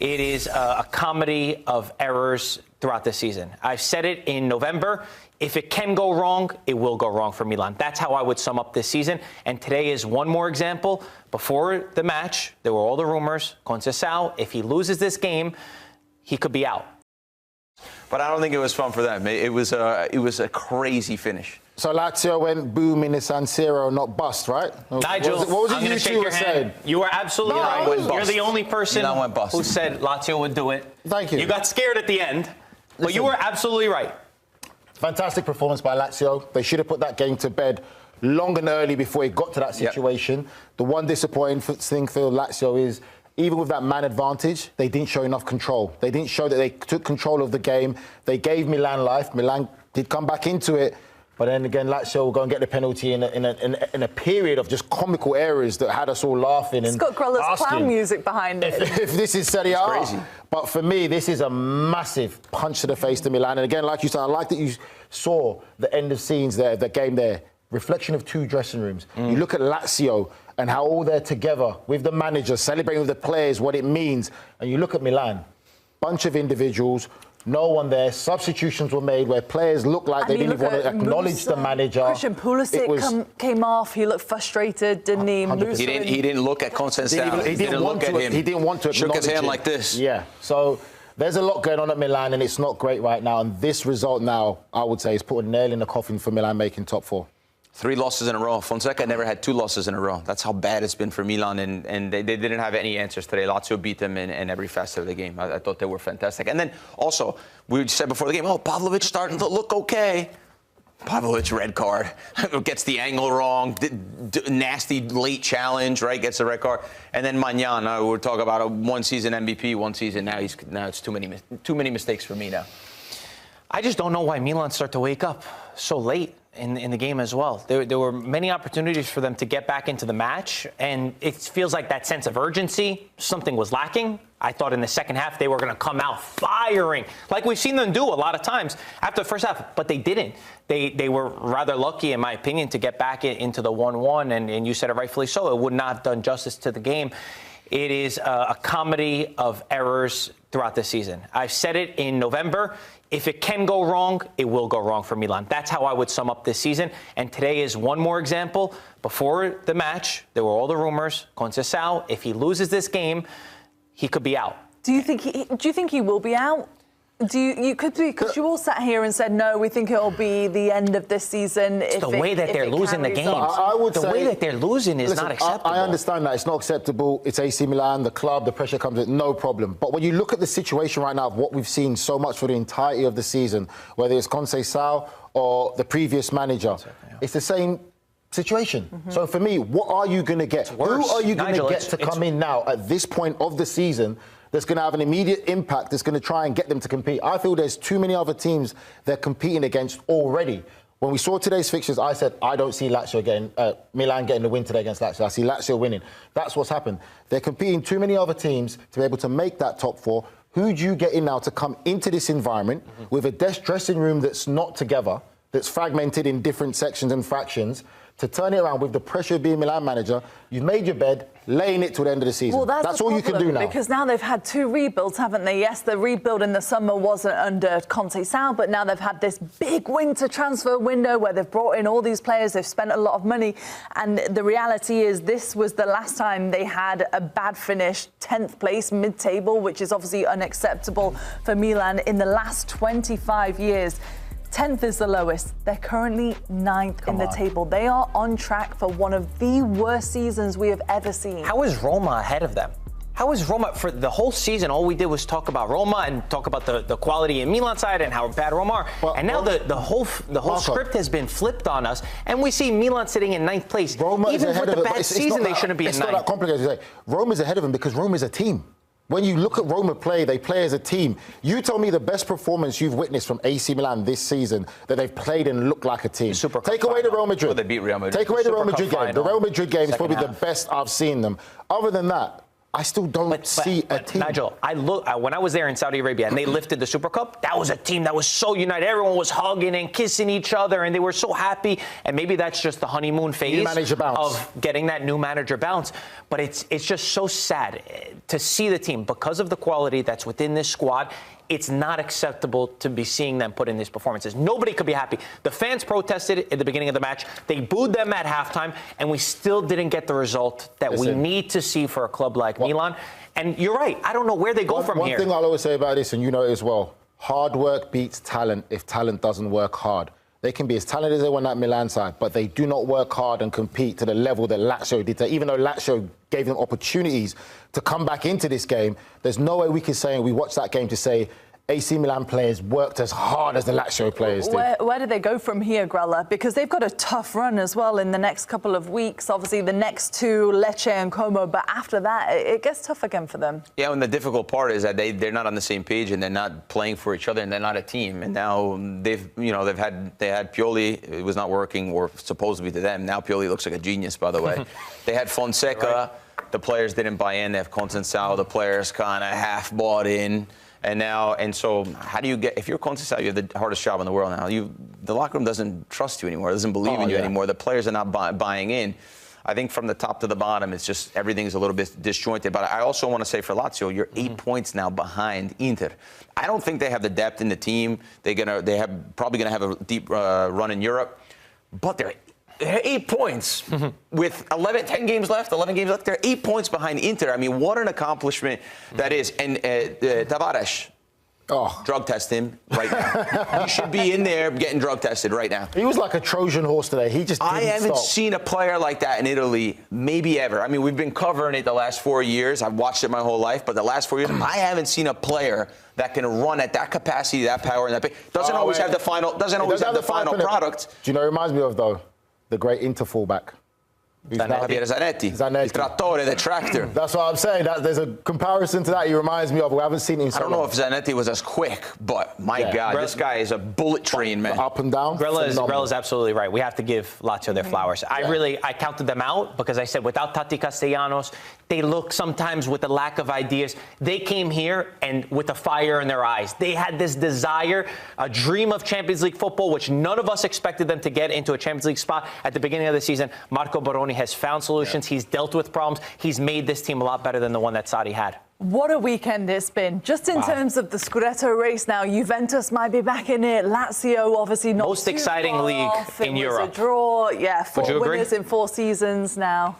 It is a comedy of errors throughout the season. I've said it in November. If it can go wrong, it will go wrong for Milan. That's how I would sum up this season. And today is one more example. Before the match, there were all the rumors. Conceição, if he loses this game, he could be out. But I don't think it was fun for them. It was a crazy finish. So Lazio went boom in the San Siro, not bust, right? Nigel, what was it I'm going to shake your hand. You are absolutely right. You're the only person who said Lazio would do it. Thank you. You got scared at the end, but you were absolutely right. Fantastic performance by Lazio. They should have put that game to bed long and early before it got to that situation. Yep. The one disappointing thing for Lazio is, even with that man advantage, they didn't show enough control. They didn't show that they took control of the game. They gave Milan life. Milan did come back into it. But then again, Lazio will go and get the penalty in a period of just comical errors that had us all laughing. It's got Golazo's clown music behind it. If this is Serie A. Crazy. But for me, this is a massive punch to the face to Milan. And again, like you said, I like that you saw the end of scenes there, the game there. Reflection of two dressing rooms. You look at Lazio and how all they're together with the manager, celebrating with the players, what it means. And you look at Milan, bunch of individuals, no one there. Substitutions were made where players looked like they didn't even want to acknowledge the manager. Christian Pulisic came off. He looked frustrated, didn't he? He didn't look at Conceição. He didn't look at him. He didn't want to acknowledge Shook his hand like this. Yeah. So there's a lot going on at Milan, and it's not great right now. And this result now, I would say, is put a nail in the coffin for Milan making top four. 3 losses in a row. Fonseca never had 2 losses in a row. That's how bad it's been for Milan, and they didn't have any answers today. Lazio beat them in every facet of the game. I thought they were fantastic. And then also, we said before the game, Pavlovic starting to look okay. Pavlovic, red card. Gets the angle wrong. Nasty late challenge, right? Gets the red card. And then Magnan, we're talking about a one-season MVP, one season. Now it's too many mistakes for me now. I just don't know why Milan start to wake up so late in the game as well. There were many opportunities for them to get back into the match, and it feels like that sense of urgency, something was lacking. I thought in the second half they were going to come out firing, like we've seen them do a lot of times after the first half, but they didn't. They were rather lucky, in my opinion, to get back into the 1-1, and you said it rightfully so. It would not have done justice to the game. It is a comedy of errors throughout the season. I've said it in November. If it can go wrong, it will go wrong for Milan. That's how I would sum up this season. And today is one more example. Before the match, there were all the rumors. Conceição, if he loses this game, he could be out. Do you think he will be out? Because you all sat here and said, no, we think it'll be the end of this season. It's the way that they're losing the games. The way that they're losing is not acceptable. I understand that. It's not acceptable. It's AC Milan, the club, the pressure comes in, no problem. But when you look at the situation right now of what we've seen so much for the entirety of the season, whether it's Conceição or the previous manager, it's the same situation. So for me, what are you going to get? Who are you going to get to come in now at this point of the season that's going to have an immediate impact, that's going to try and get them to compete? I feel there's too many other teams they're competing against already. When we saw today's fixtures, I said, I don't see Milan getting the win today against Lazio. I see Lazio winning. That's what's happened. They're competing too many other teams to be able to make that top four. Who do you get in now to come into this environment with a dressing room that's not together, that's fragmented in different sections and fractions, to turn it around with the pressure of being Milan manager? You've made your bed, laying it till the end of the season. Well, that's all you can do now. Because now they've had 2 rebuilds, haven't they? Yes, the rebuild in the summer wasn't under Conceição, but now they've had this big winter transfer window where they've brought in all these players, they've spent a lot of money, and the reality is this was the last time they had a bad finish, 10th place, mid-table, which is obviously unacceptable for Milan in the last 25 years. 10th is the lowest. They're currently 9th in the table. They are on track for one of the worst seasons we have ever seen. How is Roma ahead of them? How is Roma, for the whole season, all we did was talk about Roma and talk about the quality in Milan side and how bad Roma are. Well, and now the whole script has been flipped on us, and we see Milan sitting in 9th place. Roma Even is ahead with of the bad season, they shouldn't be in 9th. It's not that complicated to say. Roma is ahead of them because Roma is a team. When you look at Roma play, they play as a team. You tell me the best performance you've witnessed from AC Milan this season that they've played and looked like a team. Take away the Real Madrid. Well, they beat Real Madrid. Take away the Real Madrid game. The Real Madrid game is probably the best I've seen them. Other than that, I still don't see a team. Nigel, when I was there in Saudi Arabia and they lifted the Super Cup, that was a team that was so united. Everyone was hugging and kissing each other, and they were so happy. And maybe that's just the honeymoon phase of getting that new manager bounce. But it's just so sad to see the team, because of the quality that's within this squad. It's not acceptable to be seeing them put in these performances. Nobody could be happy. The fans protested at the beginning of the match. They booed them at halftime, and we still didn't get the result that we need to see for a club like Milan. And you're right. I don't know where they go from here. One thing I'll always say about this, and you know it as well, hard work beats talent if talent doesn't work hard. They can be as talented as they want that Milan side, but they do not work hard and compete to the level that Lazio did. Even though Lazio gave them opportunities to come back into this game, there's no way we can say, and we watched that game to say, AC Milan players worked as hard as the Lazio players did. Where do they go from here, Grella? Because they've got a tough run as well in the next couple of weeks. Obviously, the next two, Lecce and Como, but after that, it gets tough again for them. Yeah, and the difficult part is that they're not on the same page, and they're not playing for each other, and they're not a team. And now they had Pioli. It was not working, or supposed to be to them. Now Pioli looks like a genius, by the way. They had Fonseca. Right. The players didn't buy in. They have Conceição. The players kind of half bought in. And so how do you get, if you're Conceição, you have the hardest job in the world now. The locker room doesn't trust you anymore, doesn't believe in you anymore. The players are not buying in. I think from the top to the bottom, it's just everything's a little bit disjointed. But I also want to say for Lazio, you're 8 points now behind Inter. I don't think they have the depth in the team. They're probably gonna have a deep run in Europe, but they're 8 points with 10 games left, 11 games left. They're 8 points behind Inter. I mean, what an accomplishment that is. And Tavares, drug test him right now. You should be in there getting drug tested right now. He was like a Trojan horse today. He just didn't I haven't seen a player like that in Italy, maybe ever. I mean, we've been covering it the last 4 years. I've watched it my whole life, but the last 4 years, I haven't seen a player that can run at that capacity, that power, and that doesn't always have the final. Doesn't always have the final product. Do you know what it reminds me of though? The great Inter fullback. Zanetti. Il trattore, the tractor. That's what I'm saying. There's a comparison to that he reminds me of. We haven't seen him so I don't know if Zanetti was as quick, but my God, this guy is a bullet train, man. Up and down. Grella is absolutely right. We have to give Lazio their flowers. I counted them out because I said without Tati Castellanos, they look sometimes with a lack of ideas. They came here and with a fire in their eyes. They had this desire, a dream of Champions League football, which none of us expected them to get into a Champions League spot at the beginning of the season. Marco Baroni has found solutions. He's dealt with problems. He's made this team a lot better than the one that Sarri had. What a weekend it's been. Just in terms of the Scudetto race now, Juventus might be back in it. Lazio, obviously not most exciting league in Europe. It was a draw. Yeah, 4 winners in 4 seasons now.